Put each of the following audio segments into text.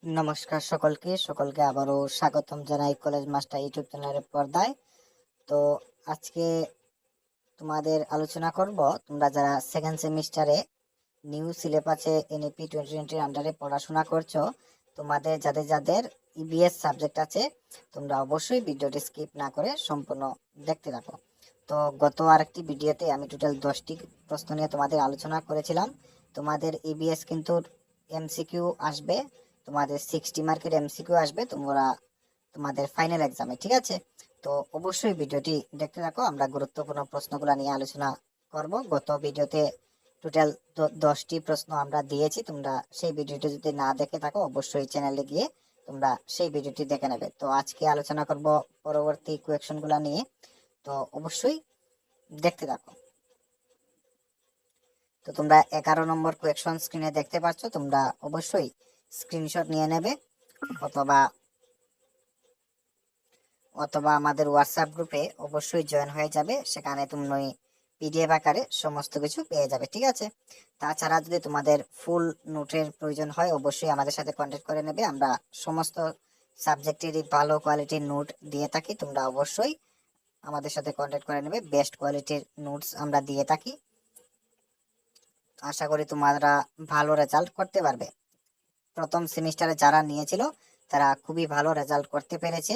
নমস্কার সকলকে আবারও স্বাগতম জানাই কলেজ মাস্টার ইউটিউব চ্যানেলের পর্দায়। তো আজকে তোমাদের আলোচনা করব, তোমরা যারা সেকেন্ড সেমিস্টারে নিউ সিলেবাসে এনইপি 2020 আন্ডারে পড়াশোনা করছো, তোমাদের যাদের যাদের ইবিএস সাবজেক্ট আছে, তোমরা অবশ্যই ভিডিওটি স্কিপ না করে সম্পূর্ণ দেখতে থাকো। তো গত আরেকটি ভিডিওতে আমি টোটাল 10টি প্রশ্ন নিয়ে তোমাদের আলোচনা করেছিলাম। তোমাদের ইবিএস কিন্তু এমসিকিউ আসবে, তোমাদের 60 মার্কের এমসিকিউ আসবে তোমাদের ফাইনাল এক্সামে, ঠিক আছে? তো অবশ্যই ভিডিওটি দেখতে থাকো, আমরা গুরুত্বপূর্ণ প্রশ্নগুলো নিয়ে আলোচনা করব। গত ভিডিওতে টোটাল 10টি প্রশ্ন আমরা দিয়েছি, তোমরা সেই ভিডিওটি যদি না দেখে থাকো অবশ্যই চ্যানেলে গিয়ে তোমরা সেই ভিডিওটি দেখে নেবে। তো আজকে আলোচনা করব পরবর্তী কোয়েকশনগুলো নিয়ে, তো অবশ্যই দেখতে থাকো। তো তোমরা 11 নম্বর কোয়েকশন স্ক্রিনে দেখতে পাচ্ছ, তোমরা অবশ্যই স্ক্রিনশট নিয়ে নেবে অথবা আমাদের হোয়াটসঅ্যাপ গ্রুপে অবশ্যই জয়েন হয়ে যাবে, সেখানে তুমি পিডিএফ আকারে সমস্ত কিছু পেয়ে যাবে, ঠিক আছে? তাছাড়া যদি তোমাদের ফুল নোটের প্রয়োজন হয় অবশ্যই আমাদের সাথে কন্ট্যাক্ট করে নেবে। আমরা সমস্ত সাবজেক্টেরই ভালো কোয়ালিটির নোট দিয়ে থাকি, তোমরা অবশ্যই আমাদের সাথে কন্ট্যাক্ট করে নেবে। বেস্ট কোয়ালিটির নোটস আমরা দিয়ে থাকি। আশা করি তোমরা ভালো রেজাল্ট করতে পারবে। প্রথম সেমিস্টারে যারা নিয়েছিল তারা খুবই ভালো রেজাল্ট করতে পেরেছে।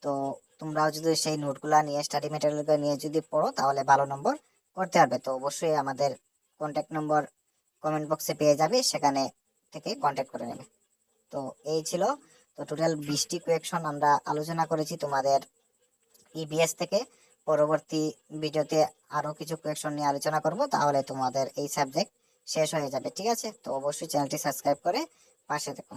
তো তোমরাও যদি সেই নোটগুলা নিয়ে স্টাডি ম্যাটেরিয়ালগুলো নিয়ে যদি পড়ো তাহলে ভালো নম্বর করতে পারবে। তো অবশ্যই আমাদের কন্ট্যাক্ট নম্বর কমেন্ট বক্সে পেয়ে যাবে, সেখানে থেকে কন্ট্যাক্ট করে নেবে। তো এই ছিল, তো টোটাল 20টি কোয়েকশন আমরা আলোচনা করেছি তোমাদের ইবিএস থেকে। পরবর্তী ভিডিওতে আরো কিছু কোয়েকশন নিয়ে আলোচনা করব, তাহলে তোমাদের এই সাবজেক্ট শেষ হয়ে যাবে, ঠিক আছে? তো অবশ্যই চ্যানেলটি সাবস্ক্রাইব করে পাশে থেকো।